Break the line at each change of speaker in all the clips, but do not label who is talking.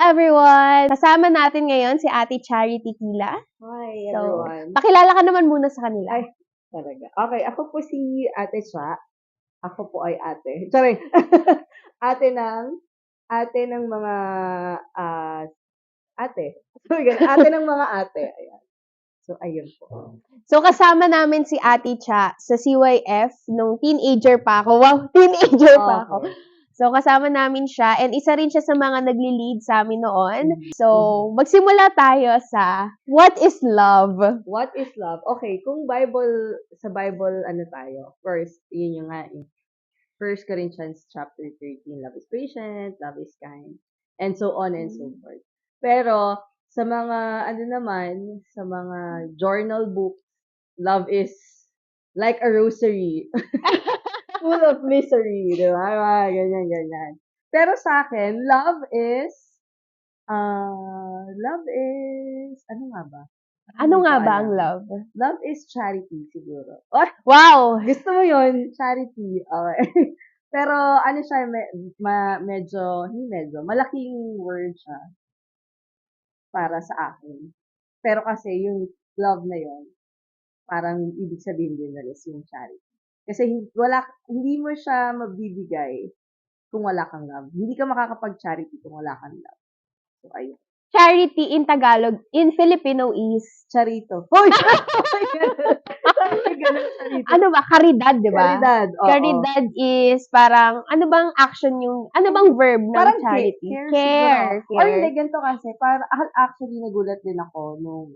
everyone! Kasama natin ngayon si Ate Charity Kila.
Hi,
So,
everyone.
pakilala ka naman muna sa kanila.
Ay, talaga. Okay, ako po si Ate Cha. Ako po ay ate. Sorry. ate ng mga ate. Sorry, ganun. Ate ng mga ate. Ayan. So, ayun po.
So, kasama namin si Ate Cha sa CYF nung teenager pa ako. Wow, teenager pa ako.
Okay.
So, kasama namin siya and isa rin siya sa mga nagli-lead sa amin noon.
Mhm.
So, magsimula tayo sa What is Love?
What is love? Okay, kung sa Bible, ano tayo? First, yun yung nga, 1 Corinthians chapter 13, love is patient, love is kind, and so on and so forth. Pero, sa mga, sa mga journal books, love is like a rosary. Full of misery, di ba? Mga ganyan. Pero sa akin, love is, ano nga ba?
Ano
Hindi
nga
ko
ba
alam.
ang love?
Love is charity, siguro. Or,
Wow!
gusto mo yun? Charity. Okay. Pero, ano siya, malaking word siya para sa akin. Pero kasi, yung love na yun, parang ibig sabihin din na is yung charity. Kasi hindi mo siya mabibigay kung wala kang love. Hindi ka makakapag-charity kung wala kang love. So, ayun.
Charity in Tagalog, in Filipino is
Charito. Hoy! Sabi ganun, charito.
ano ba? Caridad, di ba?
Caridad, oo.
Caridad is parang, ano bang action yung, ano bang verb ng
Parang
charity?
care siguro. Or
Care.
hindi, ganito kasi, actually nagulat din ako nung,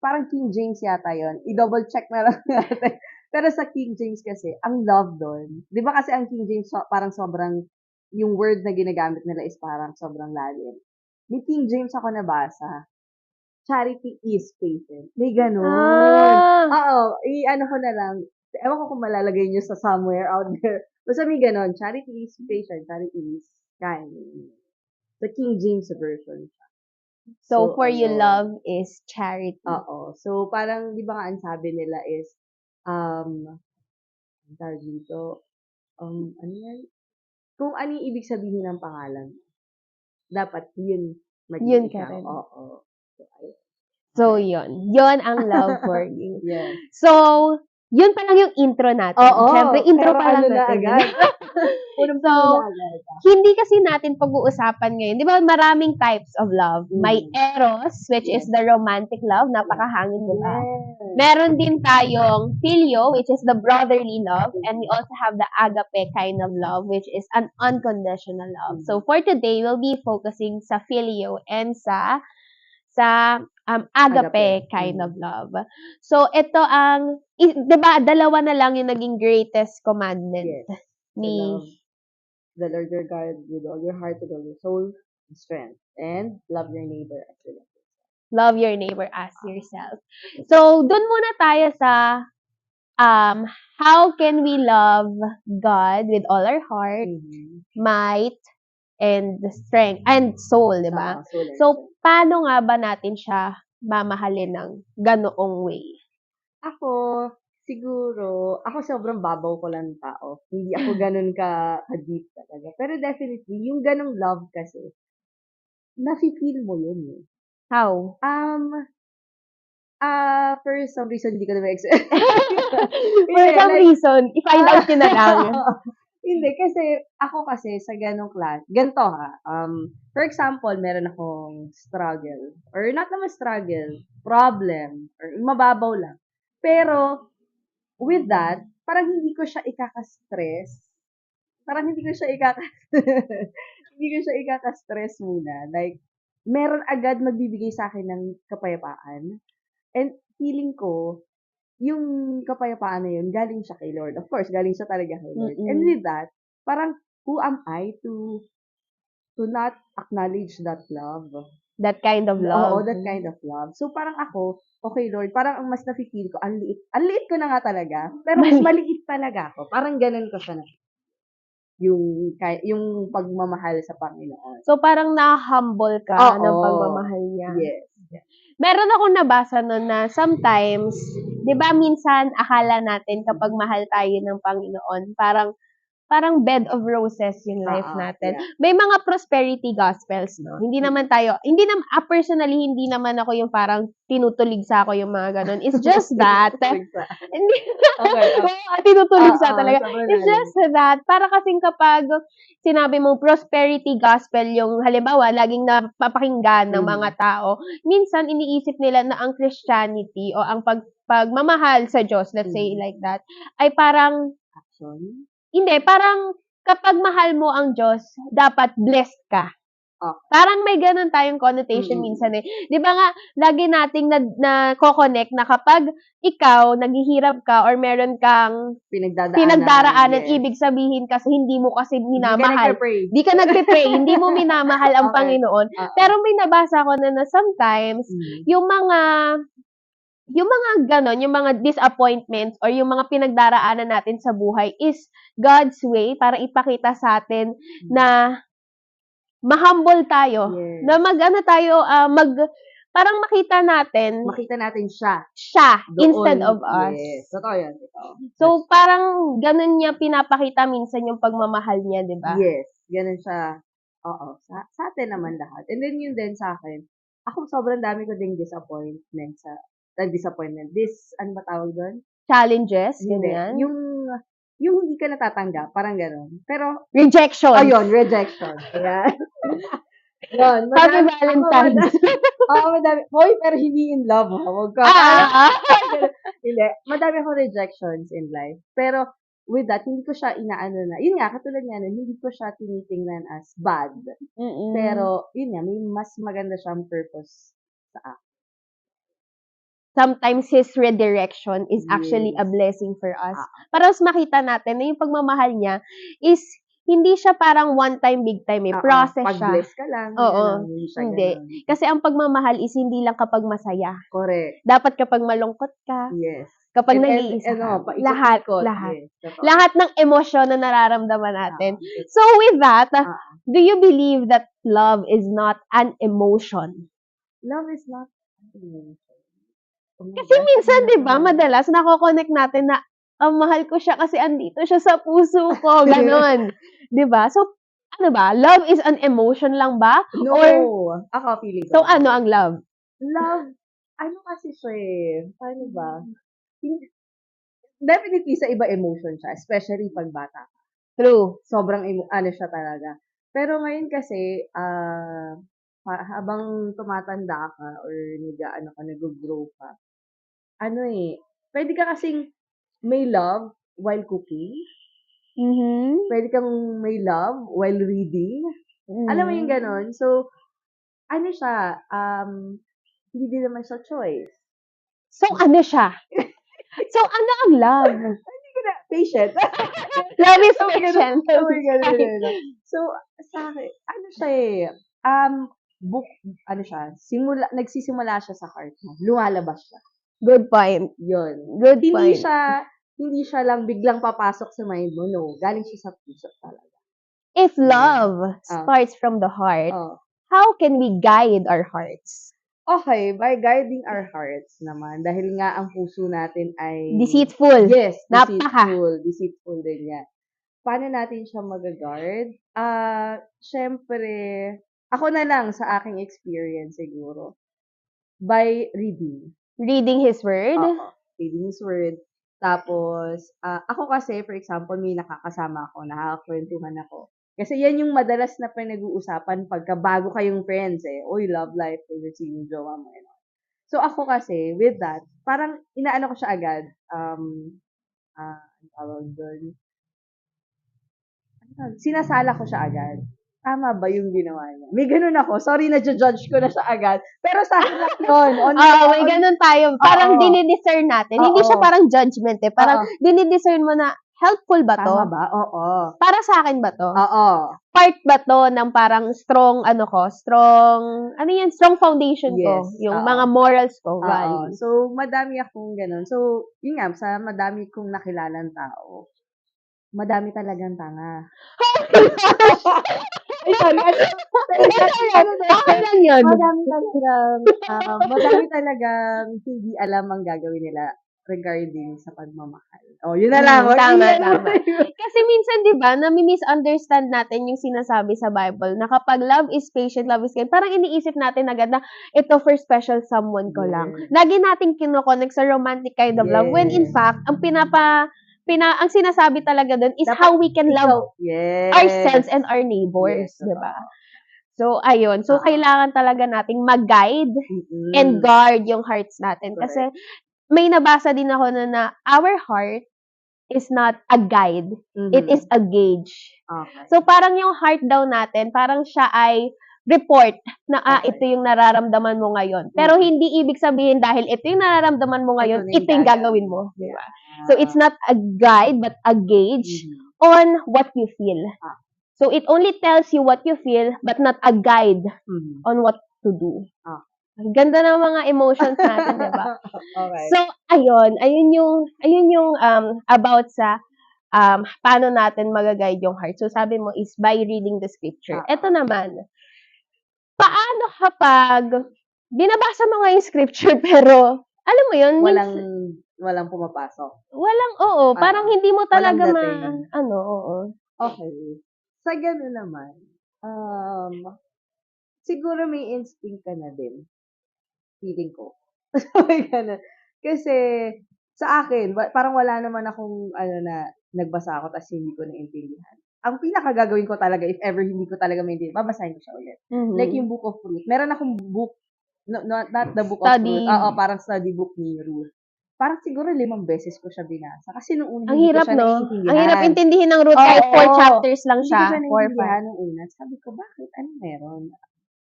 parang King James yata yon. I-double check na lang natin. Pero sa King James kasi, ang love doon, di ba kasi ang King James parang sobrang, yung word na ginagamit nila is parang sobrang lalim. May King James ako nabasa, charity is patient. May ganun. Oo, i-ano ko na lang. Ewan ko kung malalagay nyo sa somewhere out there. Basta may ganun. Charity is patient. Charity is kind. The King James version.
So, for you,
ayun.
love is charity.
Oo. So, parang, di ba nga, ang sabi nila is, ang tawag dito, ano yan? Kung ano yung ibig sabihin ng pangalan, dapat yun
Yun
maging
ka
ikaw.
rin.
Oo. So, ayun.
So, yun. Yun ang love for you.
Yes.
So, yun pa lang yung intro natin.
Oo.
Siyempre, intro
pero
pa lang
ano na
natin.
agad.
So, hindi kasi natin pag-uusapan ngayon. Di ba maraming types of love? May eros, which is the romantic love. Napakahangin, di ba?
Yes.
Meron din tayong filio, which is the brotherly love. And we also have the agape kind of love, which is an unconditional love. So, for today, we'll be focusing sa filio and sa agape kind of love. So, ito ang, di ba, dalawa na lang yung naging greatest commandment ni
The Lord your God with all your heart, with all your soul, and strength. And love your neighbor as yourself.
Love your neighbor as yourself. So, dun muna tayo sa how can we love God with all our heart, might, and strength, and soul, di ba? So, paano nga ba natin siya mamahalin ng ganoong way?
Ako sobrang babaw ko lang tao. Hindi ako ganun ka-deep talaga. Pero definitely, yung ganong love kasi, nafe-feel mo yun eh.
How?
For some reason, hindi ko na ma-explain.
For some reason, i-find out nyo na lang.
Hindi, ako sa ganong class, ganito ha, for example, meron akong struggle, or not naman struggle, problem, or mababaw lang. Pero, with that, parang hindi ko siya ikaka-stress. Hindi ko siya ikaka-stress muna. Like, meron agad magbibigay sa akin ng kapayapaan. And feeling ko, yung kapayapaan na yun, galing siya kay Lord. Of course, galing siya talaga kay Lord. And with that, parang, who am I to not acknowledge that love?
That kind of love.
Oo, that kind of love. So, parang ako, okay, Lord, parang ang mas nafe-feel ko, ang liit ko na nga talaga, pero mas maliit talaga ako. Parang ganun ko siya na. Yung pagmamahal sa Panginoon.
So, parang na-humble ka ng pagmamahal niya.
Yes.
Meron akong nabasa nun na sometimes, di ba minsan akala natin kapag mahal tayo ng Panginoon, parang parang bed of roses yung life natin.
Yeah.
May mga prosperity gospels, no? Hindi naman personally, hindi naman ako yung parang tinutulig sa ako yung mga ganun. It's just that, hindi, tinutulig sa talaga. It's just that, para kasing kapag sinabi mo prosperity gospel yung halimbawa, laging napapakinggan ng mga tao, minsan iniisip nila na ang Christianity o ang pagmamahal sa Diyos, let's say like that, ay parang hindi, parang kapag mahal mo ang Diyos, dapat blessed ka. Parang may ganun tayong connotation minsan eh. Di ba nga, lagi nating na-connect na kapag ikaw, naghihirap ka or meron kang pinagdaraanan, ibig sabihin kasi hindi mo kasi minamahal. Di ka nagpe-pray. Hindi mo minamahal ang Panginoon. Pero may nabasa ko na sometimes, yung mga ganon, yung mga disappointments or yung mga pinagdaraanan natin sa buhay is God's way para ipakita sa atin na ma-humble tayo. Na parang makita natin siya instead of us.
Yes, totoo yan.
So, parang ganun niya pinapakita minsan yung pagmamahal niya, di ba?
Yes, ganun siya. Oo, sa atin naman lahat. And then yun din sa akin, ako sobrang dami ko ding disappointment. Ano ba tawag doon?
Challenges, ganyan.
Yung hindi ka natatanggap, parang gano'n. Pero,
rejection.
Ayun, rejection. Ayan. Yun,
Happy Valentine's.
Madami. Hoy, pero hindi in love, ha? Huwag ka. Hindi. Madami akong rejections in life. Pero, with that, hindi ko siya inaano na. Yun nga, katulad nga nun, hindi ko siya tinitingnan as bad. Pero, yun nga, may mas maganda siyang purpose sa akin.
Sometimes his redirection is actually a blessing for us. Para mas makita natin na yung pagmamahal niya is hindi siya parang one time, big time eh. Process siya.
Pag-bless ka lang.
Oo. Hindi. Kasi ang pagmamahal is hindi lang kapag masaya.
Correct.
Dapat kapag malungkot ka.
Yes.
Kapag nag-iisa ka. Lahat. Lahat ng emosyon na nararamdaman natin. So with that, do you believe that love is not an emotion?
Love is not an emotion.
Kasi minsan, di ba, madalas nako-connect natin na mahal ko siya kasi andito siya sa puso ko. Ganon. Di ba? So, ano ba? Love is an emotion lang ba?
No.
Or,
ako feeling ko.
So, ano ang love?
Love, ano kasi siya eh? Paano ba? Definitely sa iba emotion siya, especially pag bata ka.
True.
Sobrang ano siya talaga. Pero ngayon kasi, habang tumatanda ka or nag-grow ka, pwede ka kasing may love while cooking. Pwede kang may love while reading. Alam mo yung ganon? So, ano siya, hindi din naman siya choice.
So, ano siya? So, ano ang love?
Hindi ko na, patient.
Love is patient.
So, sa akin, ano siya nagsisimula siya sa heart mo. Lumalabas siya.
Good point.
Yun.
Good point.
Hindi siya lang biglang papasok sa mind mo. No, galing siya sa puso talaga.
If love starts from the heart, how can we guide our hearts?
Okay, by guiding our hearts naman. Dahil nga ang puso natin ay
deceitful.
Yes,
Napaka.
Deceitful din yan. Paano natin siya mag-guard? Syempre, ako na lang sa aking experience siguro. By reading.
Reading His Word?
Reading His Word. Tapos, ako kasi, for example, may nakakasama ako, nakakakwentuhan ako. Kasi yan yung madalas na pinag-uusapan pagka bago kayong friends eh. Uy, love life, favorite sino, jowa mo. So, ako kasi, with that, parang inaano ko siya agad. Ang tawag doon. Sinasala ko siya agad. Tama ba yung ginawa niya? May ganun ako. Sorry, na-judge ko na siya agad. Pero sa akin lang yun.
May ganun tayo. Parang dinidiscern natin. Hindi siya parang judgment eh. Parang dinidiscern mo na, helpful ba to?
Tama ba? Oo.
Para sa akin ba to?
Oo.
Part ba to ng parang strong foundation ko. Yung mga morals ko, values.
So, madami akong ganun. So, yun nga, sa madami kong nakilalang tao, madami talagang tanga. Ay, sorry.
Ano yun?
Madami talagang hindi alam ang gagawin nila regarding sa pagmamahal. Yun na lang.
Tama. Kasi minsan, di ba, nami-misunderstand natin yung sinasabi sa Bible na kapag love is patient, love is kind, parang iniisip natin agad na ito for special someone ko lang. Lagi natin kinoconnect sa romantic kind of love when in fact, ang ang sinasabi talaga dun is
Dapat
how we can love ourselves and our neighbors,
Yes,
di ba? So, ayun. So, kailangan talaga nating mag-guide and guard yung hearts natin.
Correct.
Kasi, may nabasa din ako na our heart is not a guide. It is a gauge.
Okay.
So, parang yung heart daw natin, parang siya ay report na, ito yung nararamdaman mo ngayon. Pero hindi ibig sabihin dahil ito yung nararamdaman mo ngayon, ito yung gagawin mo. Diba? So, it's not a guide, but a gauge on what you feel. So, it only tells you what you feel, but not a guide on what to do. Ang ganda ng mga emotions natin, di ba?
Okay.
So, ayun yung about sa paano natin magaguide yung heart. So, sabi mo is by reading the scripture. Ito naman, paano kapag binabasa mo nga yung scripture pero, alam mo yun,
Walang pumapasok.
parang hindi mo talaga
walang dating.
oo.
Okay. Sa gano'n naman, siguro may instinct ka na din. Feeling ko. May gano'n. Kasi, sa akin, parang wala naman akong, na nagbasa ako tapos hindi ko naintindihan. Ang pinakagagawin ko talaga, if ever hindi ko talaga maintindihan, babasahin ko siya ulit. Like yung Book of Ruth. Meron akong book, not the Book of Ruth. Parang study book ni Ruth. Parang siguro 5 beses ko siya binasa. Kasi nung una,
Ang
hindi
hirap,
ko siya
no?
naiintindihan.
Ang hirap intindihin ng Ruth kahit 4 chapters lang
Hindi
siya.
ko siya naiintindihan nung una. Sabi ko, bakit? Ano meron?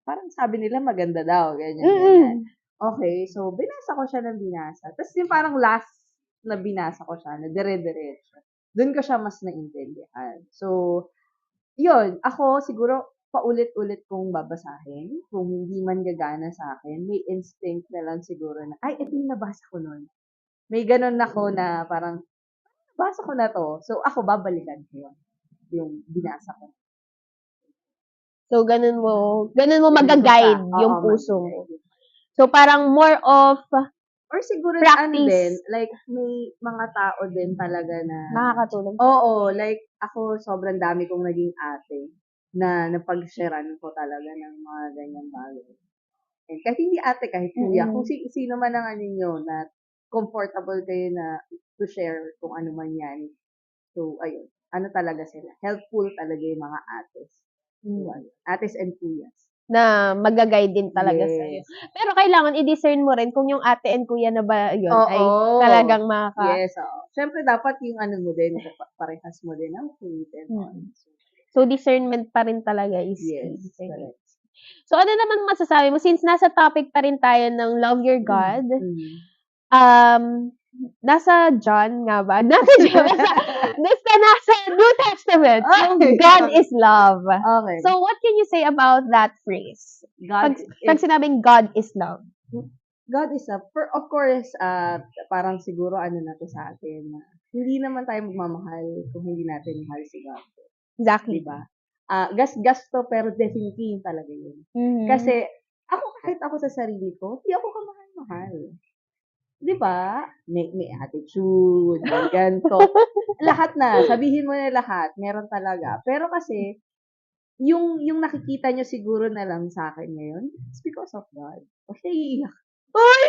Parang sabi nila maganda daw. Ganyan. Okay, so binasa ko siya ng binasa. Tapos yung parang last na binasa ko siya, na dire-diretso. Doon ko siya mas naintindihan. So, yun. Ako siguro, paulit-ulit kong babasahin. Kung hindi man gagana sa akin, may instinct na lang siguro na, ay, ito yung nabasa ko nun. May ganun ako na parang, basa ko na to. So, ako babalikan ko yun. Yung binasa ko.
So, ganun mo mag-guide yung puso mo. So, parang more of
or siguro
practice.
Like, may mga tao din talaga na
Makakatulong.
Oo, like, ako sobrang dami kong naging ate na napag-sharean ko talaga ng mga ganyang bagay. And kahit hindi ate, kahit kuya, kung sino man ang ninyo na comfortable kayo na to share kung ano man yan. So, ayun. Ano talaga sila? Helpful talaga yung mga ates. So, ates and kuyas.
Na mag-guide din talaga sa'yo. Pero kailangan i-discern mo rin kung yung ate and kuya na ba yun ay talagang
Yes, oo. Siyempre, dapat yung mo din, parehas mo din ang faith and all.
So, discernment pa rin talaga is
Yes, correct.
So, ano naman masasabi mo? Since nasa topic pa rin tayo ng love your God, nasa John nga ba? Nasa New Testament. God is love.
Okay.
So, what can you say about that phrase? Pag sinabing God is love.
God is love. Of course, parang siguro na to sa atin na hindi naman tayo magmamahal kung hindi natin mahal si God.
Exactly.
Diba? Gas to, pero definitely talaga yun. Kasi, kahit ako sa sarili ko, hindi ako kamahal-mahal. Diba? May attitude, may ganito. Lahat na. Sabihin mo na lahat. Meron talaga. Pero kasi, yung nakikita nyo siguro na lang sa akin ngayon, it's because of God. Kasi iiyak.
Uy!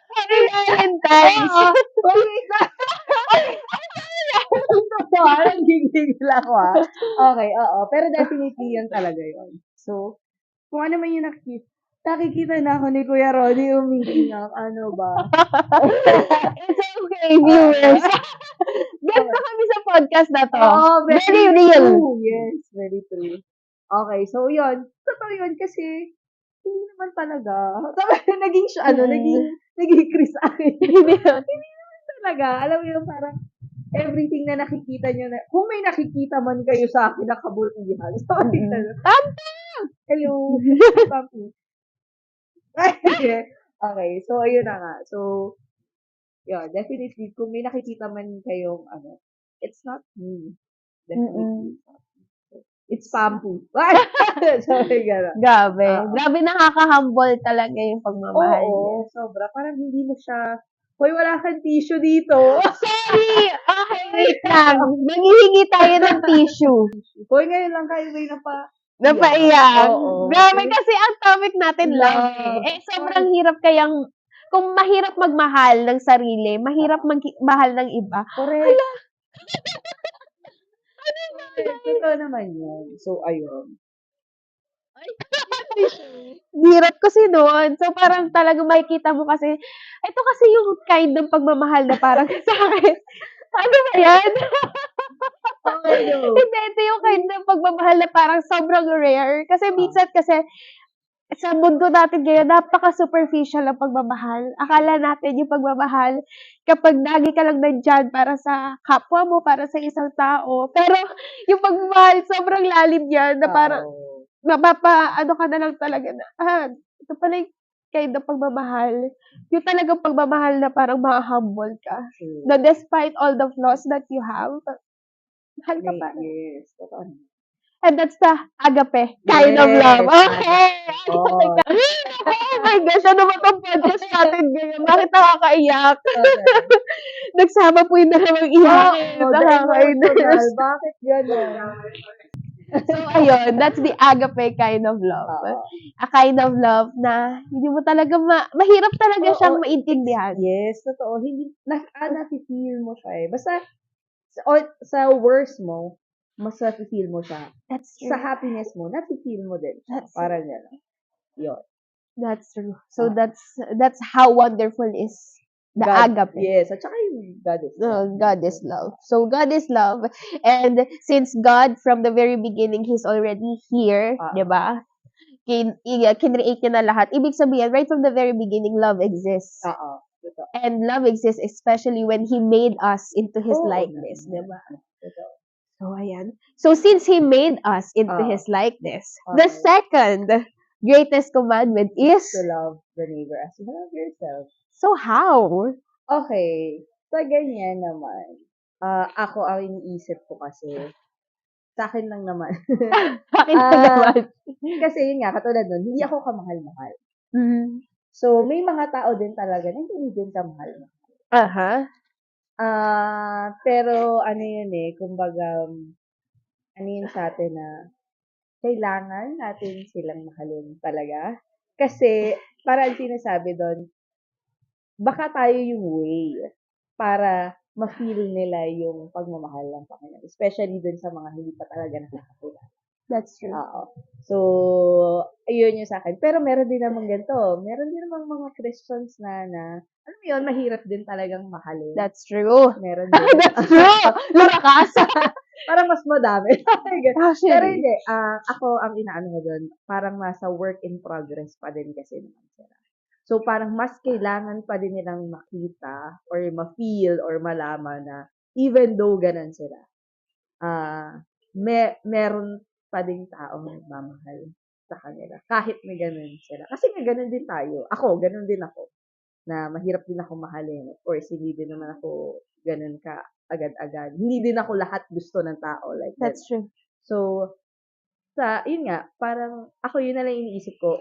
Happy Valentine's!
Parang gigigil ako Okay, oo. Pero definitely yan talaga yun. So, kung ano man yung nakikita na ako ni Kuya Ronnie umiiyak. Ano ba?
It's okay, viewers. Ganito kami sa podcast na to.
Very
real.
True. Yes, very true. Okay, so yun. Totoo yun kasi hindi naman talaga. Naging Chris akin. Hindi naman talaga. Alam mo yung parang everything na nakikita nyo na, kung may nakikita man kayo sa akin na kabutihan. Sorry na.
Tampa!
Hello. Okay, so ayun na nga. So, yeah, definitely, kung may nakikita man kayong it's not me. Definitely. It's Pampu. Sorry, gano'n.
Grabe. Grabe, nakaka-humble talaga yung pagmamahal niya.
Oo, sobra. Parang hindi mo siya Hoy, wala kang tissue dito.
Sorry! Okay, wait lang. Nanghihingi tayo ng tissue.
Hoy, ngayon lang kayo may
Napaiyak.
Oo.
Grabe kasi ang topic natin love
Love.
eh. Sobrang hirap kayang, kung mahirap magmahal ng sarili, mahirap magmahal ng iba.
Correct. Totoo naman yun. So, ayun.
Hirap kasi doon. So, parang talagang makikita mo kasi, ito kasi yung kind ng pagmamahal na parang sa akin. Ano ba yan?
Okay, go.
Hindi, ito yung kind ng pagmamahal na parang sobrang rare. Kasi minsan kasi, sa mundo natin ngayon, napaka-superficial ang pagmamahal. Akala natin yung pagmamahal, kapag lagi ka lang nandyan para sa kapwa mo, para sa isang tao. Pero, yung pagmamahal, sobrang lalim yan, na parang, ano ka na lang talaga na, ito pala yung kind of pagmamahal. Yung talagang pagmamahal na parang ma-humble ka. Na despite all the flaws that you have, mahal ka pa.
Yes. Totoo naman.
And that's the agape kind of love.
Yes,
Okay!
Oh.
Oh my gosh, ano ba itong podcast natin ngayon? Bakit nakakaiyak? Nagsama po yung dalawang iyakin. Nakakainis.
Bakit gano'n?
So, ayun, that's the agape kind of love. A kind of love na hindi mo talaga mahirap talaga siyang maintindihan.
Yes, totoo. Hindi, nafe-feel mo siya eh. Basta, sa worst mo, mas nafe-feel mo siya.
That's true.
Sa happiness mo, nafe-feel mo din siya.
That's
Parang gano'n. Yun.
That's true. So, that's how wonderful is the agape.
Yes, at saka yung God is love.
God is love. So, God is love. And since God, from the very beginning, He's already here, di ba? Kinreate niya na lahat. Ibig sabihin, right from the very beginning, love exists.
Oo.
And love exists especially when He made us into His likeness, di ba? So, ayan. So, since He made us into His likeness, the second greatest commandment is
to love the neighbor as you love yourself.
So, how?
Okay. Sa ganyan naman, ako ang iniisip ko kasi, sa akin lang naman.
Akin lang naman.
Kasi yun nga, katulad nun, hindi ako kamahal-mahal.
Mm.
So, may mga tao din talaga na hindi din kamahal-mahal.
Aha.
Pero ano yun eh, kumbaga, ano yun sa atin na, kailangan natin silang mahalin talaga. Kasi, parang sinasabi doon, baka tayo yung way para ma-feel nila yung pagmamahal ng Panginoon. Especially dun sa mga hindi pa talaga nakakakilala.
That's true.
Oo. So, ayun yung sa akin. Pero meron din naman ganito. Meron din naman mga Christians na ano yun, mahirap din talagang mahalin.
That's true.
Meron din.
That's true! Lurakas!
Parang mas madami.
Actually.
Pero hindi. Ako, ang inaano ko dun, parang nasa work in progress pa din kasi naman sila. So, parang mas kailangan pa din nilang makita or ma-feel or malaman na even though ganun sila, meron pa ding taong nagmamahal sa kanila. Kahit may ganun sila. Kasi nga ganun din tayo. Ako, ganun din ako. Na mahirap din ako mahalin. Of course, hindi din naman ako ganun ka agad-agad. Hindi din ako lahat gusto ng tao. Like
That's true.
So, yun nga, parang, ako yun na lang iniisip ko,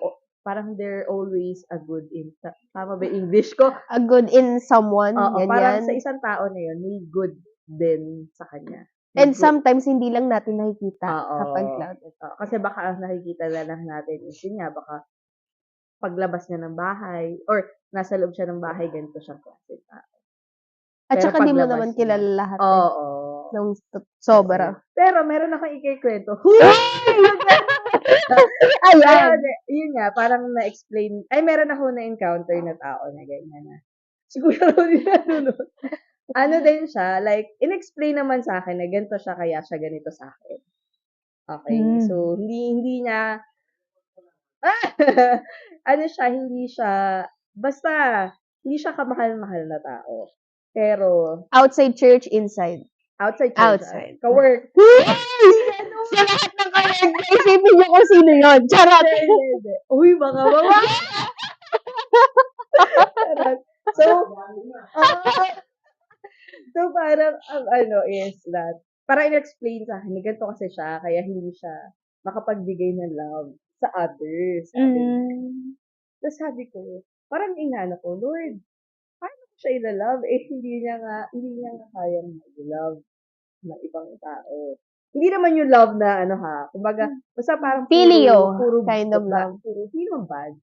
parang they're always a good in, tama ba English ko?
A good in someone.
Oo,
Ganyan.
parang sa isang tao na yun, may good din sa kanya.
And sometimes, hindi lang natin nakikita kapag cloud.
Kasi baka nakikita na lang natin, yun nga, baka paglabas niya ng bahay, or nasa loob siya ng bahay, ganito siyang klase tao.
At saka hindi mo naman kilala lahat.
Oo.
Nung sobra.
Pero meron akong ikikwento.
Ayan.
Yun nga, parang na-explain, meron ako na-encounter na tao na ganyan na. Siguro din nanonood. Ano din siya, like, in-explain naman sa akin na ganito siya, kaya siya ganito sa akin. Okay, so, hindi niya, hindi siya, basta, hindi siya kamahal-mahal na tao. Pero,
outside church, inside.
Outside.
Ka-work. Sa lahat ng ka-work, isipin niyo kung sino yun. Charot.
Uy, baka mama. So, parang, is that, parang in-explain sa akin, ganito kasi siya, kaya hindi siya makapagbigay ng love sa others. Tapos sabi ko, parang inaano ko, Lord, paano ko siya ila-love, hindi niya nga kayang mag-love ng ibang tao. Hindi naman yung love na kumbaga, basta parang
Filio
puro
kind of love.
sino bad?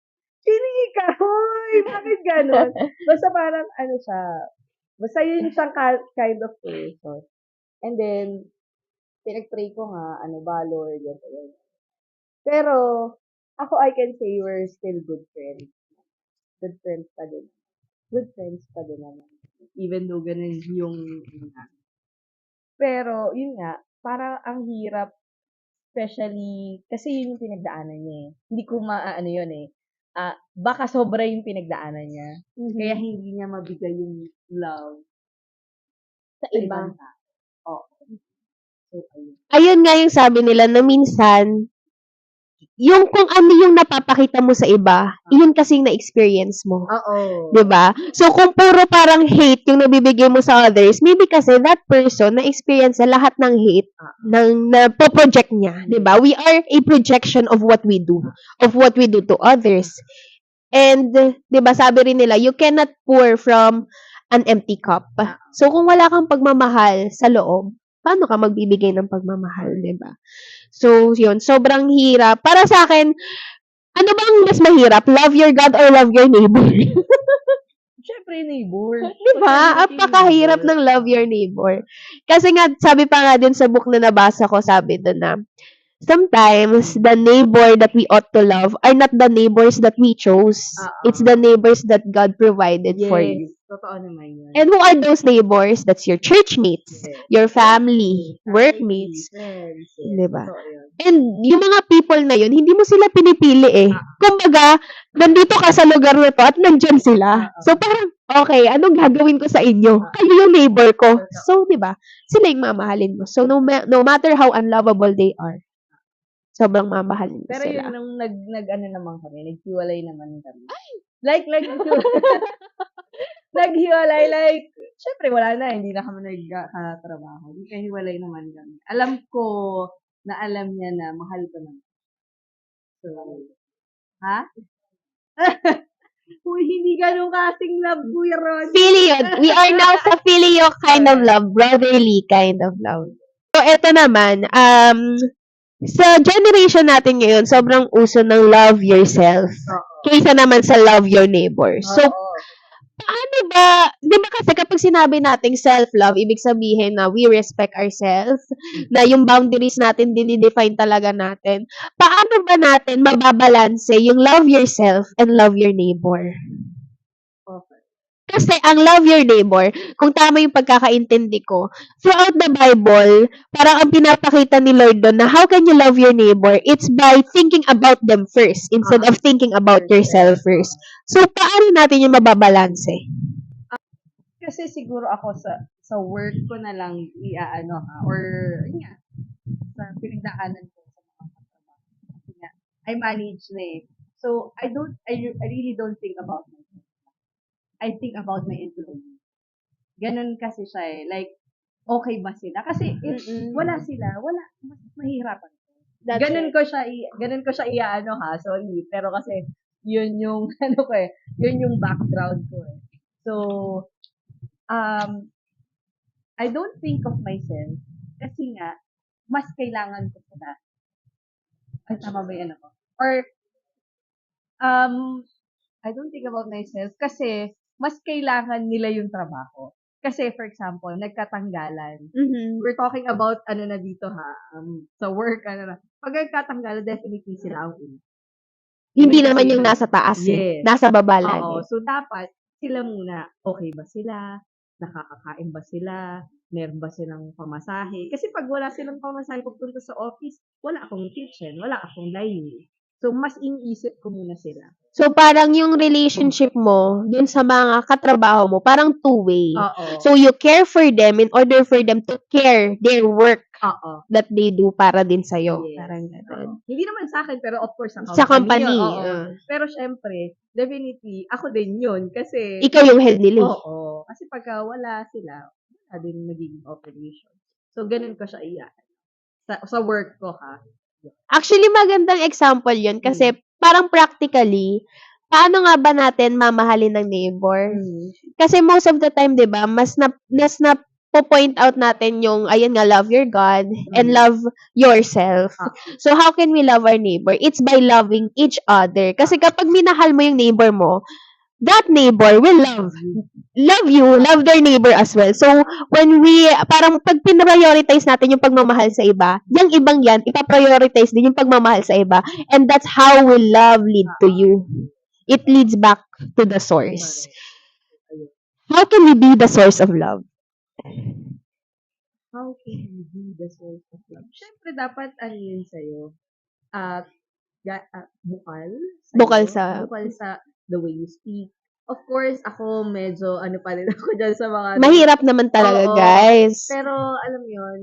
Feeling ka, hoy! Bakit ganon? Basta parang siya, basta yun siyang kind of person. And then, pinag-pray ko nga, Lord, yan. Pero, ako, I can say we're still good friends. Good friends pa din. Good friends pa din naman. Even though ganun yung pero, yun nga, parang ang hirap, especially, kasi yun yung pinagdaanan niya eh. Hindi ko maano yun eh. Baka sobra yung pinagdaanan niya. Kaya hindi niya mabigay yung love
Sa
sa
iba.
ibang tao. Oo. So, ayun.
Ayun nga yung sabi nila na minsan, yung kung ano yung napapakita mo sa iba, yun kasing na-experience mo.
Oo.
'Di ba? So, kung puro parang hate yung nabibigay mo sa others, maybe kasi that person na-experience sa lahat ng hate ng na-project niya. 'Di ba? We are a projection of what we do to others. And, 'di ba, sabi rin nila, you cannot pour from an empty cup. So, kung wala kang pagmamahal sa loob, paano ka magbibigay ng pagmamahal, 'di ba? So, yun, sobrang hirap. Para sa akin, ano bang mas mahirap? Love your God or love your neighbor?
Siyempre, neighbor.
Di ba? Apakahirap ng love your neighbor. Kasi nga, sabi pa nga din sa book na nabasa ko, sabi doon na, sometimes, the neighbor that we ought to love are not the neighbors that we chose. It's the neighbors that God provided for you.
Totoo naman yun.
And who are those neighbors? That's your church mates, your family, workmates.
Friends.
Diba?
Totoo yun.
And yung mga people na yun, hindi mo sila pinipili eh. Kumbaga, nandito ka sa lugar na to at nandyan sila. So parang, okay, anong gagawin ko sa inyo? Kayo yung neighbor ko. So, di ba? Sila yung mamahalin mo. So, no matter how unlovable they are, sobrang mamahalin mo
Pero
sila.
yun, nung naman kami, naghiwalay naman kami. Like, naghiwalay, syempre wala na, hindi na kami nagkatrabaho. Nagkahiwalay naman kami. Alam ko na alam niya na mahal ko naman. So, ha? Uy, hindi ganun kasing love, Kuya Ron.
Filio. We are now sa filio kind of love. Brotherly kind of love. So, eto naman, sa generation natin ngayon, sobrang uso ng love yourself. Kaysa naman sa love your neighbor. So, paano ba, di ba kasi kapag sinabi nating self-love, ibig sabihin na we respect ourselves, na yung boundaries natin dinidefine talaga natin. Paano ba natin mababalanse yung love yourself and love your neighbor?
Okay.
Kasi ang love your neighbor, kung tama yung pagkakaintindi ko, throughout the Bible, parang ang pinapakita ni Lord doon na how can you love your neighbor? It's by thinking about them first instead of thinking about yourself first. So, paano natin yung mababalanse?
Kasi siguro ako sa work ko na lang or yun nga, sa pinagdaanan ko sa mga katrabaho. Kasi nga, I manage na eh. So, I really don't think about myself. I think about my employees. Ganun kasi siya eh. Like, okay ba sila? Kasi if wala sila, mas mahirapan. Ganun ko siya sorry. Pero kasi, yun yung, yun yung background ko eh. So, I don't think of myself kasi nga, mas kailangan ko sila. Ay, tama ba yan ako? Or, I don't think about myself kasi mas kailangan nila yung trabaho. Kasi, for example, nagkatanggalan. We're talking about, na dito sa work, Pag nagkatanggalan, definitely sila ang una.
Hindi naman yung nasa taas eh. Nasa baba lang
Oo.
eh.
So, dapat, sila muna, okay ba sila? Nakakakain ba sila? Meron ba silang pamasahe? Kasi pag wala silang pamasahe pupunta sa office, wala akong kitchen, wala akong dining. So, mas iniisip ko muna sila.
So, parang yung relationship mo dun sa mga katrabaho mo, parang two-way. So, you care for them in order for them to care their work that they do para din sa'yo.
Yes.
Parang ganun.
Hindi naman sa akin, pero of course,
Sa company.
yun. Pero syempre, definitely, ako din yun. Kasi,
Ikaw yung head nila.
oo. Kasi pagka wala sila, wala din magiging operation. So, ganun ko siya iyan. Sa work ko, ha?
Actually, magandang example yun kasi parang practically, paano nga ba natin mamahalin ng neighbor? Kasi most of the time, 'di ba, mas na po-point out natin yung ayun nga, love your God and love yourself. So how can we love our neighbor? It's by loving each other. Kasi kapag minahal mo yung neighbor mo, that neighbor will love you, love their neighbor as well. So, when we, parang pag pinprioritize natin yung pagmamahal sa iba, yung ibang yan, ipaprioritize din yung pagmamahal sa iba. And that's how will love lead to you. It leads back to the source. How can we be the source of love?
How can you be the source of love? Siyempre, dapat ano yun sa'yo? Uh, bukal.
Bukal
Bukal sa the way you speak. Of course, ako medyo ano pa rin ako dyan sa mga...
Mahirap naman talaga,
Oo.
guys.
Pero alam mo yun,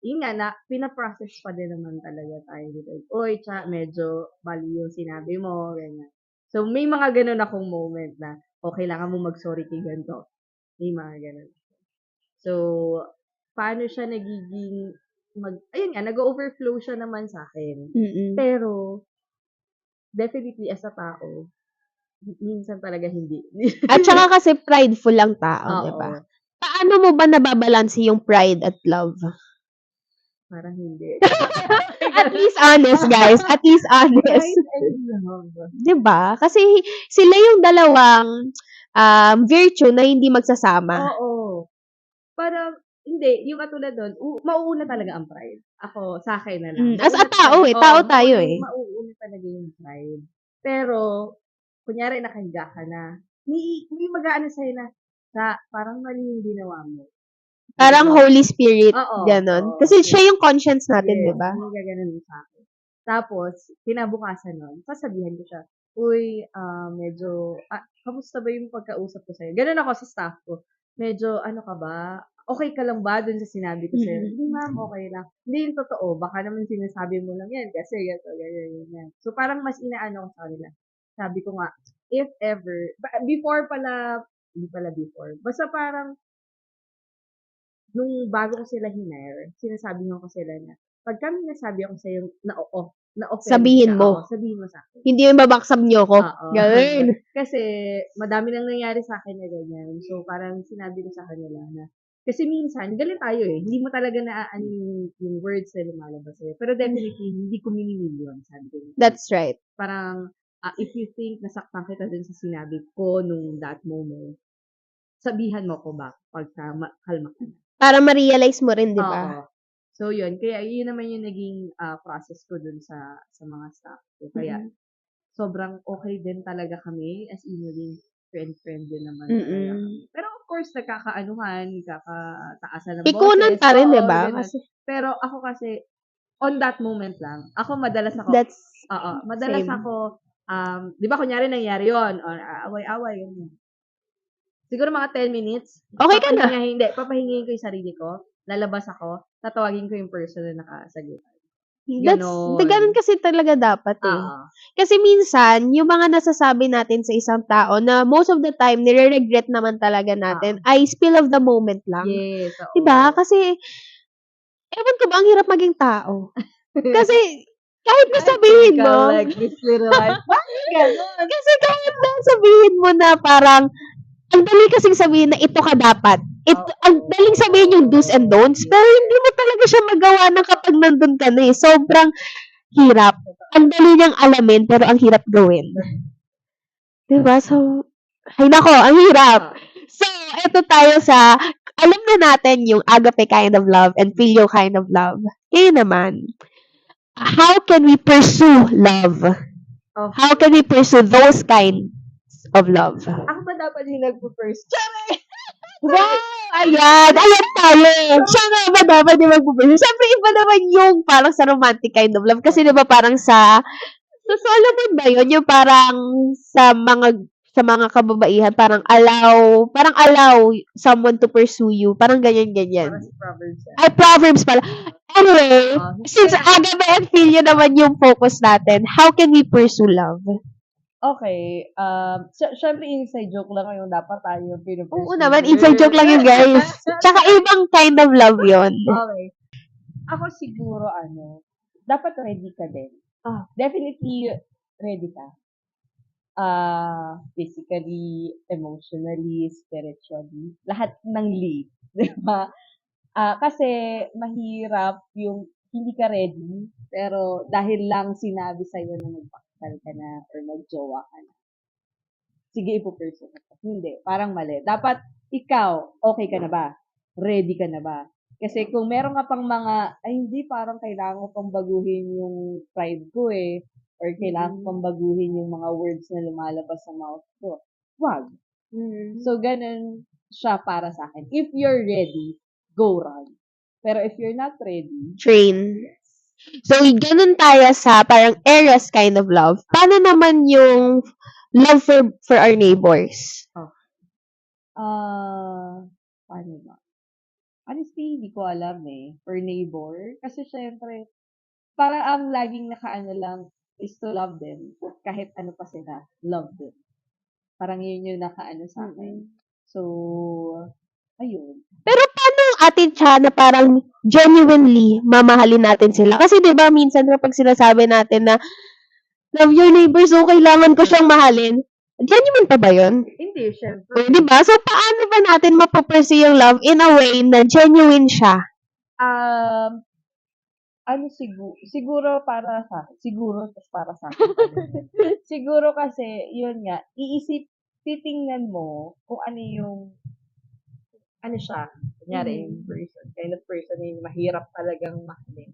yun nga na, pinaprocess pa din naman talaga tayo dito. Oy, medyo mali yung sinabi mo, ganyan. So, may mga ganun akong moment na, kailangan mo mag-sorry kay ganito. May mga ganun. So, paano siya nagiging, ayun nga, nag-overflow siya naman sa akin. Pero, definitely as a tao, minsan talaga hindi.
At saka kasi prideful lang tao, di ba? Paano mo ba nababalanse yung pride at love?
Parang hindi.
At least honest, guys. At least honest.
Pride and love.
Diba? Kasi sila yung dalawang virtue na hindi magsasama.
Oo. Parang, hindi, yung katulad doon, mauuna talaga ang pride. Ako, sa akin na lang.
As a tao tao tayo
Mauuna talaga yung pride. Pero, kunyari nakahiga ka na, may mag-aano sa'yo na, parang mali yung ginawa mo.
Parang Holy Spirit,
Oo.
ganon. Kasi siya yung conscience natin, di ba?
Hindi gaganon sa akin. Tapos, kinabukasan nun, sasabihan ko siya, uy, medyo, kamusta ba yung pagkausap ko sa'yo? Ganon ako sa staff ko. Medyo, ano ka ba? Okay ka lang ba dun sa sinabi ko sa'yo? Hindi, ma'am, okay lang. Hindi yung totoo. Baka naman sinasabi mo lang yan kasi ganyan. So, parang mas inaano ko sa kanila. Sabi ko nga, if ever, hindi pala before. Basta parang, nung bago ko sila hinire, sinasabi ko sila na, pag kami nasabi ako sa'yo na-offend
Sabihin mo.
sabihin mo sa akin.
Hindi yung babaksab niyo ko. Ganun.
Kasi, madami nang nangyari sa akin na ganyan. So, parang sinabi ko sa kanila na, kasi minsan, galit tayo eh. Hindi mo talaga naaan yung words na lumalabas sa'yo. Pero definitely, hindi ko minimil yun, sabi ko.
That's right.
Parang, if you think nasaktan kita dun sa sinabi ko nung that moment, sabihan mo ko ba pagka kalma ka na.
Para ma-realize mo rin, di ba?
So, yun. Kaya, yun naman yung naging process ko dun sa mga staff ko. Kaya, sobrang okay din talaga kami. As in, naging friend din naman talaga. Pero, of course, nagkakaanuhan, nagkakataasan ng boses.
Ikunan pa rin, di ba?
Pero, ako kasi, on that moment lang, ako madalas ako, madalas
same.
ako, di ba, kunyari nangyari yun, or away-away, yun. Siguro mga 10 minutes.
Okay ka na.
Papahingin ko yung sarili ko. Lalabas ako. Tatawagin ko yung person na nakasagutan.
Ganun kasi talaga dapat eh. Kasi minsan, yung mga nasasabi natin sa isang tao na most of the time, nire-regret naman talaga natin, ay spill of the moment lang.
Yes.
Diba? Kasi, ewan ko ba, ang hirap maging tao. Kasi, kahit na sabihin mo,
like this little life.
kasi kahit na sabihin mo na parang, ang dali kasing sabihin na ito ka dapat. Ang daling sabihin yung do's and don'ts, pero hindi mo talaga siya magawa ng kapag nandun ka na eh. Sobrang hirap. Ang dali niyang alamin, pero ang hirap gawin. Diba? So, ay nako, ang hirap. So, eto tayo sa, alam na natin yung agape kind of love and filial kind of love. Kaya naman, how can we pursue love? How can we pursue those kinds of love?
Ako ba dapat yung nagpo-first?
Wow! Ayan tayo. Siya nga ba dapat yung magpo-pursue? Siyempre, iba naman yung parang sa romantic kind of love. Kasi diba parang sa Solomon ba yun? Yung parang sa mga kababaihan, parang allow someone to pursue you. Parang ganyan-ganyan.
Parang Proverbs.
Ay, Proverbs pala. Anyway, since agape and philia naman yung focus natin, how can we pursue love?
Okay. Syempre, inside joke lang yung dapat tayo yung pinupursue.
Oo naman, inside joke lang yun, guys. Tsaka ibang kind of love yun.
Okay. Ako siguro, dapat ready ka din. Definitely ready ka. physically, emotionally, spiritually, lahat ng lead, 'di ba? Kasi mahirap yung hindi ka ready, pero dahil lang sinabi sa'yo na magpakasal ka na or magjowa ka na, sige ipo-pursue mo 'to. Hindi, parang mali. Dapat ikaw, okay ka na ba? Ready ka na ba? Kasi kung meron ka pang mga, "Ay hindi, parang kailangan ko pang baguhin yung pride ko, eh, or kailangan ko pang baguhin yung mga words na lumalabas sa mouth ko." Wag. So, ganun siya para sa'kin. If you're ready, go run. Pero if you're not ready,
Train. So, ganun tayo sa parang Eros kind of love. Paano naman yung love for our neighbors?
paano ba? Honestly, hindi ko alam, eh, for neighbor. Kasi siyempre, parang ang laging nakaano lang is to love them. Kahit ano pa sila, love them. Parang yun yung nakaano sa akin. So, ayun.
Pero paano ang atin siya na parang genuinely mamahalin natin sila? Kasi 'di ba minsan kapag sinasabi natin na love your neighbors, so kailangan ko siyang mahalin. Genuine pa ba 'yun?
Hindi, syempre.
O, 'di ba? So paano ba natin mapupursue yung love in a way na genuine siya?
Um, ano siguro para sa siguro tas para sa akin. Siguro kasi, yun nga, titingnan mo kung ano yung, ano siya, kunyari, yung person, kind of person na yung mahirap talagang mahalin.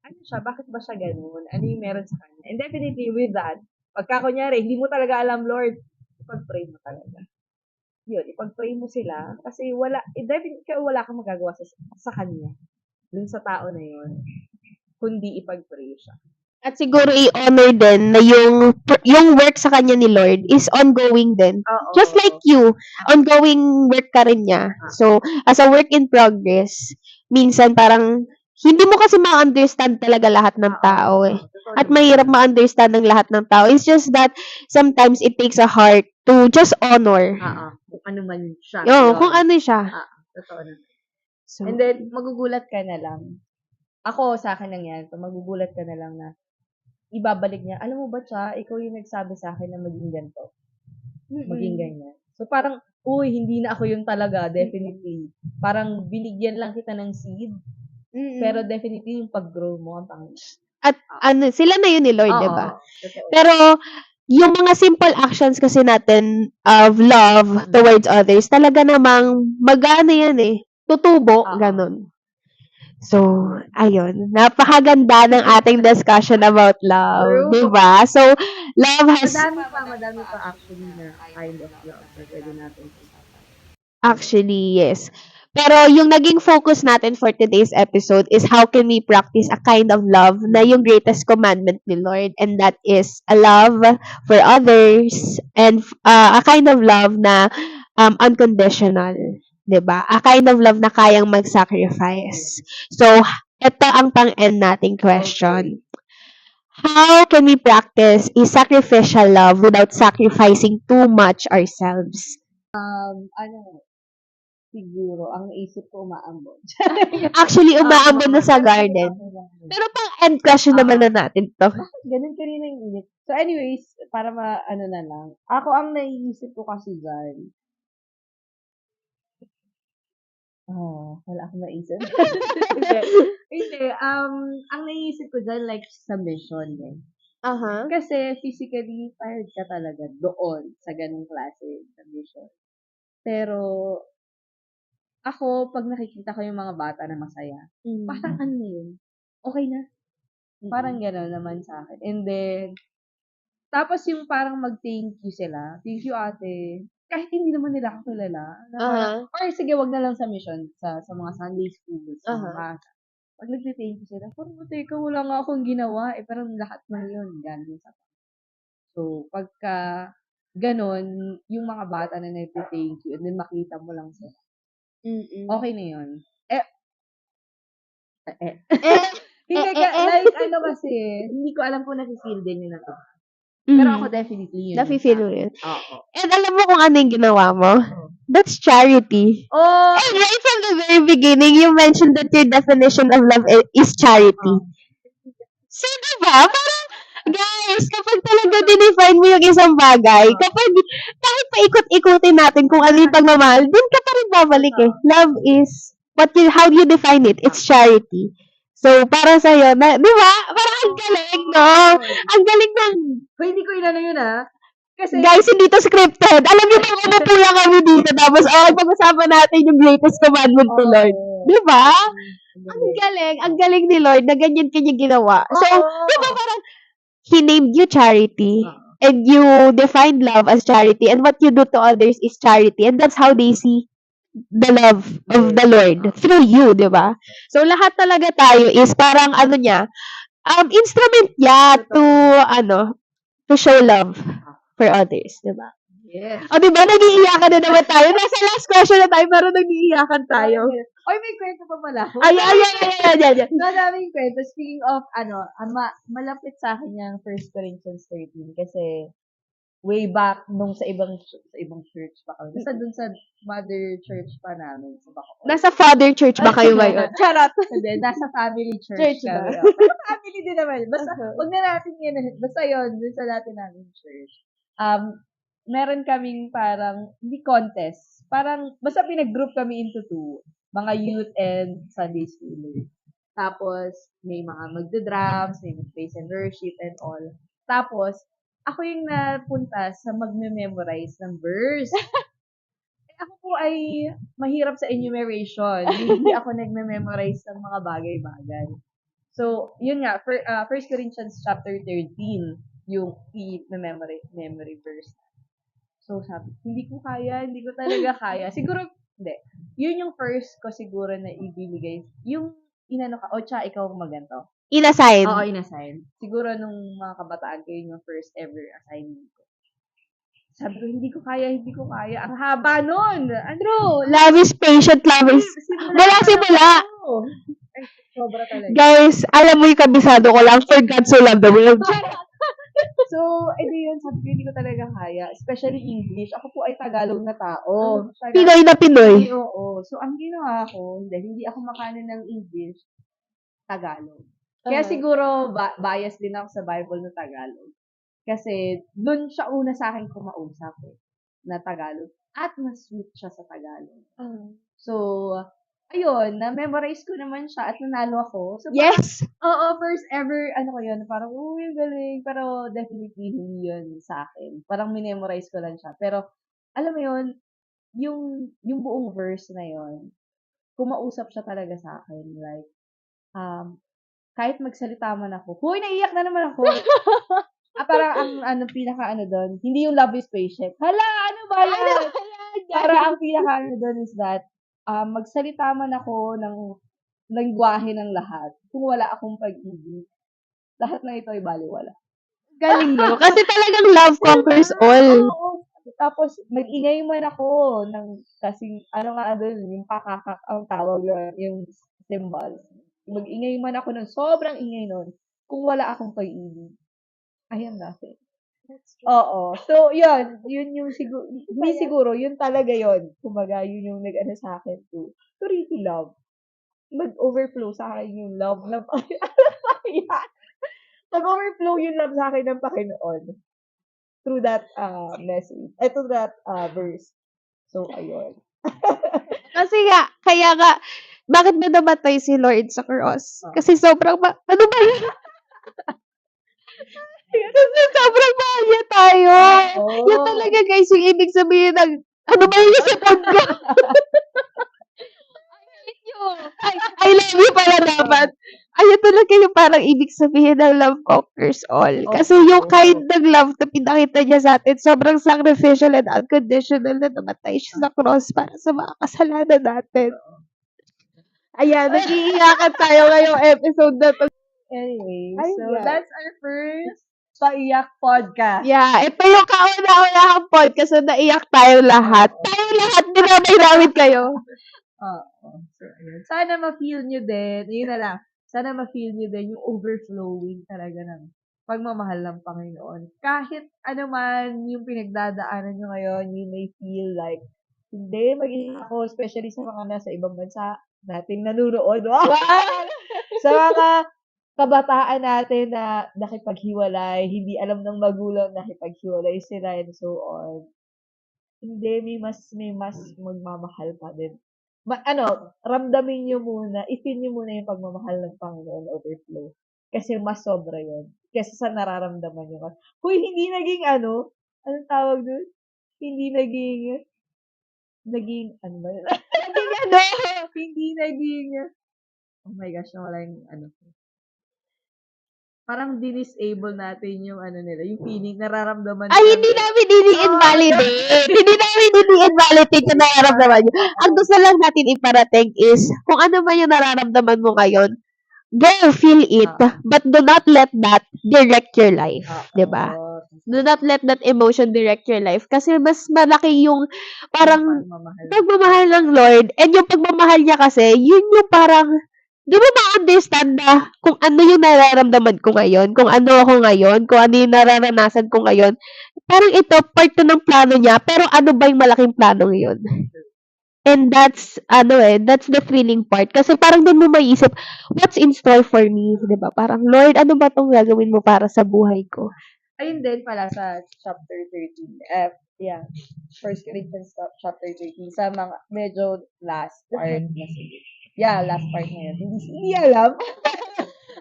Ano siya, bakit ba siya ganun? Ano yung meron sa kanya? And definitely with that, pagka kunyari, hindi mo talaga alam, Lord, ipag-pray mo talaga. Yun, ipag-pray mo sila, kasi definitely wala kang magagawa sa kanya, dun sa tao na yun, kundi ipag-pray siya.
At siguro i-honor din na yung work sa kanya ni Lord is ongoing din.
Oo.
Just like you, ongoing work ka rin niya. So, as a work in progress, minsan parang hindi mo kasi ma-understand talaga lahat ng tao eh. At mahirap ma-understand ng lahat ng tao. It's just that sometimes it takes a heart to just honor.
Kung ano man siya.
Yo, kung ano siya.
Totoo na.
So,
And then, magugulat ka na lang. Ako, sa akin lang yan, magugulat ka na lang na ibabalik niya, alam mo ba siya, ikaw yung nagsabi sa akin na maging ganito. Maging ganyan. So, parang, uy, hindi na ako yun talaga, definitely. Parang, binigyan lang kita ng seed, pero definitely yung pag-grow mo, ang pangit.
at ano, sila na yun ni Lord,
Oo,
'di ba?
totoo.
Pero yung mga simple actions kasi natin of love towards others, talaga namang magana yan eh. Tutubo,
Oo.
ganun. So, ayun. Napakaganda ng ating discussion about love.
True.
Diba? So, love has
Madami pa actually na kind of love na pwede natin usapan.
actually, yes. Pero yung naging focus natin for today's episode is how can we practice a kind of love na yung greatest commandment ni Lord, and that is a love for others and a kind of love na unconditional, 'di ba? A kind of love na kayang mag-sacrifice. So, ito ang pang-end nating question. How can we practice a sacrificial love without sacrificing too much ourselves?
Siguro, ang naisip ko umaambon.
Actually, umaambon na sa garden. Pero pang-end question naman na natin to.
Ganun kanina yung init. So anyways, para ano na lang. Ako ang naiisip ko kasi dyan. Wala akong naisip. Hindi. Ang naiisip ko dyan, like, submission eh.
Aha.
Kasi physically tired ka talaga doon sa ganung klase submission. Pero, ako, pag nakikita ko yung mga bata na masaya, parang ano na yun? Okay na. Parang gano'n naman sa akin. And then, tapos yung parang mag-thank you sila. Thank you, ate. Kahit hindi naman nila ako kilala. Or sige, wag na lang sa mission, sa mga Sunday schools, sa mga bata. Pag nag-thank you sila, parang, teka, wala nga akong ginawa. Parang lahat na yun, galing sa akin. So, pagka ganon, yung mga bata na nag-thank you, and then makita mo lang sila. Okay na yun. Hindi like, ano kasi, hindi ko alam kung nafe-feel din yun na to. Pero ako definitely yun.
Nafe-feel mo yun.
Oo.
And alam mo kung ano yung ginawa mo? That's charity.
Oh!
And right from the very beginning, you mentioned that your definition of love is charity. So, diba? Parang, Guys, kapag talaga dinefine mo yung isang bagay, kapag kahit paikot-ikutin natin kung ano yung pagmamahal, dun ka pa rin babalik eh. Love is, how you define it, it's charity. So, para sa'yo, di ba? Parang ang galing, no? Ang galing ng,
Kung hindi ko inano yun kasi,
guys, hindi to scripted. Alam niyo ba, umupo lang kami dito, tapos, pag-usapan natin yung greatest commandment to Lord. Di ba? Ang galing ni Lord na ganyan kanya ginawa. So, di ba parang, He named you charity, and you define love as charity, and what you do to others is charity, and that's how they see the love of the Lord through you, di ba? So, lahat talaga tayo is parang ano niya, instrument niya to show love for others, di ba?
Yes.
O, di ba, nag-iiyakan na naman tayo. Nasa last question na tayo, pero nag-iiyakan tayo.
Oy, may kwento pa pala.
Ay.
Madaming kwento. Speaking of, malapit sa akin yung 1 Corinthians 13 kasi way back nung sa ibang church pa kami. Basta dun sa mother church pa namin sa Bacoor.
Nasa father church ba kayo ngayon?
Charot! Hindi, nasa family church
Church
kami.
ba?
Pero family din naman. Basta, wag na natin yan. Basta yun, dun sa dati namin church. Meron kaming parang, hindi contest. Parang, basta pinag-group kami into two. Mga youth and Sunday schoolers. Tapos, may mga magda-drums, may mag-praise and worship and all. Tapos, ako yung napunta sa magme-memorize ng verse. Ako po ay mahirap sa enumeration. Hindi ako nagme-memorize ng mga bagay-bagay. So, yun nga, 1 Corinthians chapter 13, yung memory verse. So, sabi, hindi ko talaga kaya. Siguro, hindi. Yun yung first ko siguro na ibibigay. Yung inano ka, Ocha, ikaw maganto.
Inassign.
Oo, inassign. Siguro nung mga kabataan ko, yun yung first ever assignment ko. Sabi ko, hindi ko kaya. Ang haba nun.
True. Love is patient, love is... Simula.
Ay, sobra talaga.
Guys, alam mo yung kabisado ko lang, for God so loved the world.
So, edi yun, sabi ko, hindi ko talaga kaya. Especially English. Ako po ay Tagalog na tao.
Pinoy na Pinoy.
Oo. So, ang ginawa ko, hindi ako makanan ng English, Tagalog. Kaya siguro, bias din ako sa Bible na Tagalog. Kasi, dun siya una sa akin kumausap na Tagalog. At mas sweet siya sa Tagalog. So, ayun, na-memorize ko naman siya at nanalo ako. So,
Yes!
Oo, first ever, parang, galing. Pero, definitely, hindi yun sa akin. Parang minemorize ko lang siya. Pero, alam mo yun, yung buong verse na yun, kumausap siya talaga sa akin. Like, kahit magsalita man ako, naiiyak na naman ako. Parang ang doon, hindi yung love is patient. Hala, ano ba yan? Para ang pinaka doon is that, magsalita man ako ng lengguwahe ng lahat, kung wala akong pag-ibig, lahat na ito ay baliwala.
Galing mo. Kasi talagang love conquers all.
Oo. Tapos, mag-ingay man ako ng kasing, yung pakakak, ang tawag yun, yung symbol. Mag-ingay man ako ng sobrang ingay nun, kung wala akong pag-ibig. I am nothing. Oo. So, yun yung siguro, hindi siguro, yun talaga yun. Kumbaga, yun yung nag-ano sa akin to really love. Mag-overflow sa akin yung love ng Panginoon. Mag-overflow yung love sa akin ng Panginoon. Through that message. Through that verse. So, ayun.
Kasi kaya bakit ba namatay si Lord sa cross? Kasi sobrang, ano ba yun? Kasi sobrang mahal niya tayo. Yan talaga guys, yung ibig sabihin ng, ano ba yung sa ko? I love you pala dapat. Ayun talaga yung parang ibig sabihin ng love conquers all. Kasi yung kind ng love na pinakita niya sa atin, sobrang sacrificial and unconditional na namatay siya sa cross para sa mga kasalanan natin. Ayan, nag-iiyakan tayo ngayong episode na to.
Anyway, that's our first Paiyak Podcast.
Yeah, ito yung kauna-unahang podcast na naiyak tayo lahat. Tayo lahat, dinamay namin kayo.
So, ayun. Sana ma-feel nyo din, yun na lang, sana ma-feel nyo din yung overflowing talaga ng pagmamahal ng Panginoon. Kahit ano man yung pinagdadaanan nyo ngayon, you may feel like, hindi, mag-iing ako, especially sa mga nasa ibang bansa, nating nanunood. Wow! Sa mga
kabataan natin na nakipaghiwalay, hindi alam ng magulang nakipaghiwalay sila and so on. Hindi, may mas magmamahal pa din. Ramdamin nyo muna, i-feel nyo muna yung pagmamahal ng Panginoon overflow. Kasi mas sobra yun. Kasi sa nararamdaman nyo. Huy, hindi naging anong tawag doon? Hindi naging, ano ba yun? Hindi naging, oh my gosh, nawala yung parang dinisable natin yung nila, yung feeling, nararamdaman
Ay, hindi namin ini-invalidate. Hindi namin ini-invalidate yung nararamdaman nyo. Ang gusto lang natin iparating is, kung ano man yung nararamdaman mo ngayon, go feel it. But do not let that direct your life. Diba? Do not let that emotion direct your life. Kasi mas malaki yung parang pagmamahal ng Lord. And yung pagmamahal niya kasi, yun yung parang, di ba ma-understand na kung ano yung nararamdaman ko ngayon, kung ano ako ngayon, kung ano yung nararanasan ko ngayon. Parang ito, part to ng plano niya, pero ano ba yung malaking plano yun? And that's, that's the thrilling part. Kasi parang doon mo maiisip, what's in store for me? Diba? Parang, Lord, ano ba tong gagawin mo para sa buhay ko?
Ayun din pala sa chapter 13. Yeah. 1 Corinthians chapter 13. Sa mga medyo last part na sige. Yeah, last part na yun. Hindi alam.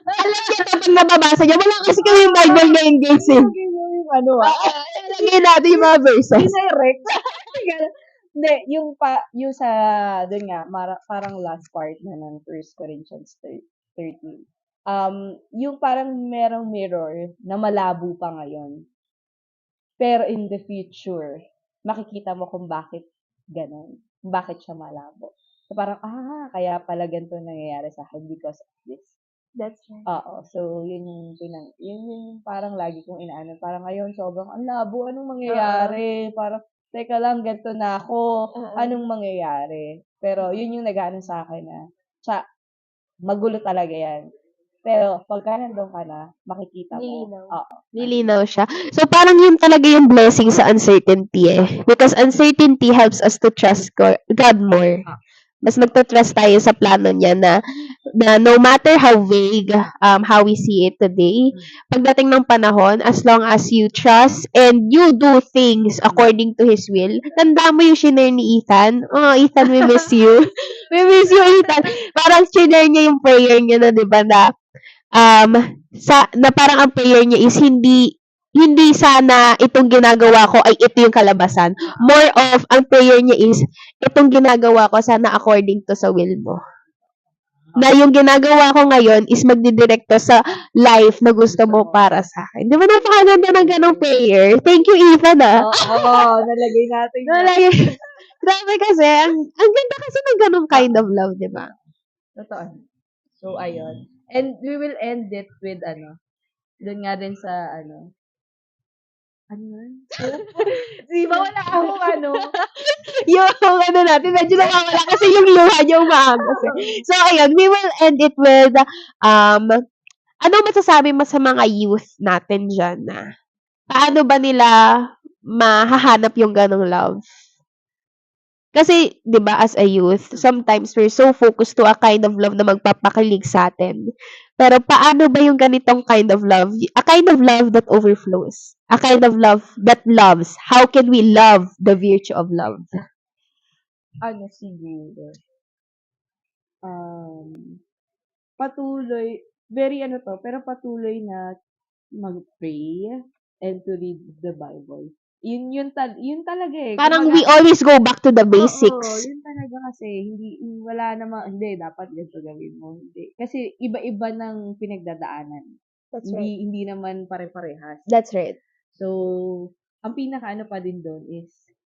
Alam niya kapag nababasa niya, wala kasi kami yung Bible ngayon, guys.
Yung
Lagyan natin yung mga verses.
Direct. Hindi, yung sa, dun nga, parang last part na ng 1 Corinthians 13. Yung parang merong mirror na malabo pa ngayon. Pero in the future, makikita mo kung bakit ganun. Bakit siya malabo. So parang, kaya pala ganito nangyayari sa akin because of this.
That's right.
Oo. So, yun yung parang lagi kong inaano. Parang ngayon, sobrang, ang labo, anong mangyayari? Parang, teka lang, ganito na ako. Anong mangyayari? Pero, yun yung nag-ano sa akin na, magulo talaga yan. Pero, pagka nandun ka na, makikita mo.
Nilinaw siya. So, parang yun talaga yung blessing sa uncertainty eh. Because uncertainty helps us to trust God more. Mas nagto-trust tayo sa plano niya na no matter how vague how we see it today, pagdating ng panahon, as long as you trust and you do things according to His will, tanda mo yung shinare ni Ethan. Oh, Ethan, we miss you. We miss you, Ethan. Parang shinare niya yung prayer niya na, di ba, na na parang ang prayer niya is hindi sana itong ginagawa ko ay ito yung kalabasan. More of, ang prayer niya is, itong ginagawa ko sana according to sa will mo. Na yung ginagawa ko ngayon is magdidirekto sa life na gusto mo para sa akin. Di ba napakaganda ng ganong prayer? Thank you, Ethan,
nalagay natin.
Grabe kasi, ang ganda kasi ng ganong kind of love, di ba?
Totoo. So, ayun. And we will end it with, doon nga din sa, ano yun? Di ba wala akong
yung natin, medyo nakawala kasi yung luha niya umaagos eh. So, ayun, we will end it with, ano masasabi mo sa mga youth natin dyan na paano ba nila mahahanap yung ganong love? Kasi, di ba, as a youth, sometimes we're so focused to a kind of love na magpapakilig sa atin. Pero paano ba yung ganitong kind of love? A kind of love that overflows. A kind of love that loves. How can we love the virtue of love?
Siguro. Patuloy, pero patuloy na mag-pray and to read the Bible. Yun talaga eh.
Parang we always go back to the basics.
Oo, yun talaga kasi, hindi, dapat ganito gawin mo. Hindi. Kasi iba-iba ng pinagdadaanan.
That's right.
Hindi naman pare-parehas.
That's right.
So, ang pinaka pa din doon is,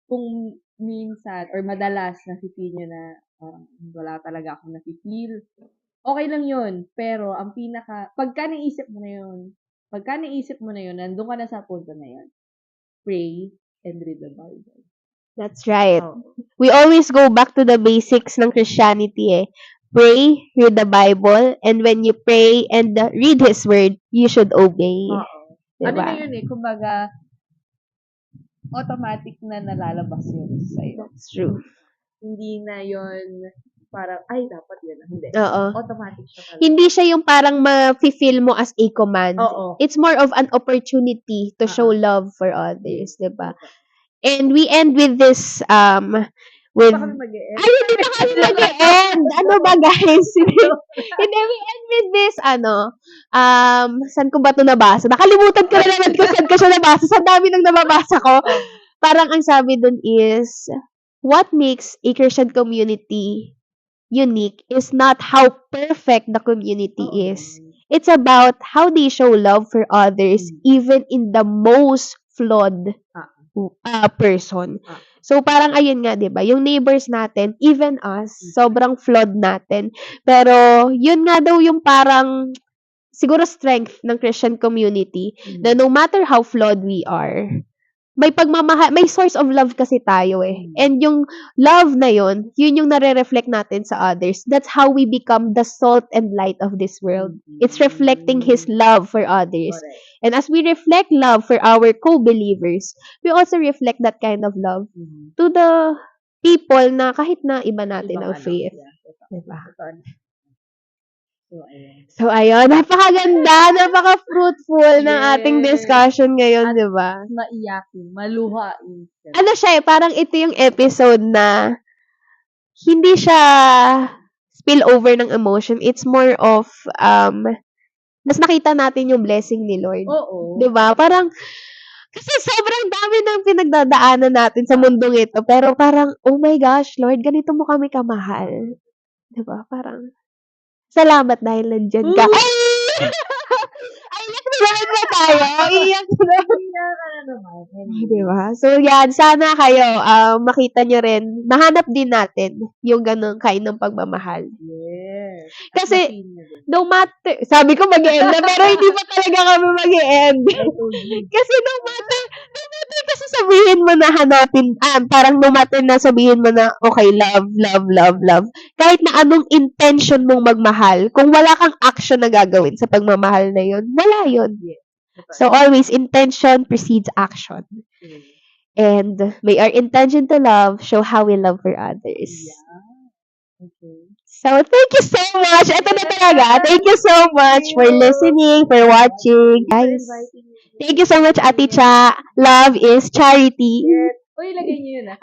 kung minsan, or madalas, nafe-feel nyo na, wala talaga akong nafe-feel, okay lang yun. Pero, pagka naisip mo na yun, nandun ka na sa punto na yun, pray and read the Bible.
That's right. We always go back to the basics ng Christianity eh. Pray, read the Bible, and when you pray and read His Word, you should obey.
Diba? Ano na yun eh, kumbaga, automatic na nalalabas yun sa'yo.
That's true.
Hindi na yun
parang, ay, dapat yun. Hindi.
Oo.
Automatic siya talaga.
Hindi siya yung parang ma-feel mo as a command.
Oo.
It's more of an opportunity to show love for others, di ba? And we end with this, with...
Baka kami mag-e-end.
Ay, hindi pa kami mag-e-end. Ano ba, guys? Hindi, we end with this, saan ko ba ito nabasa? Nakalimutan ko na naman kung saan ko siya nabasa. Sa dami nang nababasa ko. Parang ang sabi dun is, what makes a Christian community unique is not how perfect the community is. It's about how they show love for others, even in the most flawed person. So, parang ayun nga, di ba? Yung neighbors natin, even us, sobrang flawed natin. Pero, yun nga daw yung parang, siguro strength ng Christian community, na no matter how flawed we are, may pagmamahal, may source of love kasi tayo eh. And yung love na yun yung nare-reflect natin sa others. That's how we become the salt and light of this world. It's reflecting His love for others.
Correct.
And as we reflect love for our co-believers, we also reflect that kind of love to the people na kahit na iba natin ang faith. Diba? So, ayun. Napakaganda, napaka-fruitful ng ating discussion ngayon, di ba?
Maiyakin, maluhain.
Ano siya eh, parang ito yung episode na hindi siya spill over ng emotion. It's more of, mas nakita natin yung blessing ni Lord.
Oo.
Di ba? Parang, kasi sobrang dami ng pinagdadaanan natin sa mundong ito. Pero parang, oh my gosh, Lord, ganito mo kami kamahal. Di ba? Parang, salamat dahil nandyan ka. Ay! Iyak na naman ba tayo? Iyak na. Diba? So, yan. Sana kayo, makita nyo rin, mahanap din natin yung ganun kind ng pagmamahal.
Yes.
Kasi, no matter, sabi ko mag-e-end na, pero hindi pa talaga kami mag-e-end. Kasi no matter kasi sabihin mo na hanapin, parang no matter na sabihin mo na, okay, love. Kahit na anong intention mong magmahal, kung wala kang action na gagawin sa pagmamahal na yun, wala yun. So, always, intention precedes action. And may our intention to love show how we love for others.
Okay.
So, thank you so much. Ito na talaga. Thank you so much for listening, for watching. Guys, thank you so much, Ate Cha. Love is charity.
Uy, lagay niyo yun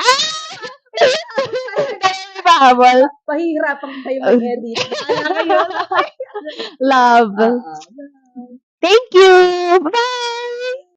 Pahihirapan kayo mag-edit.
Love. Thank you. Bye-bye.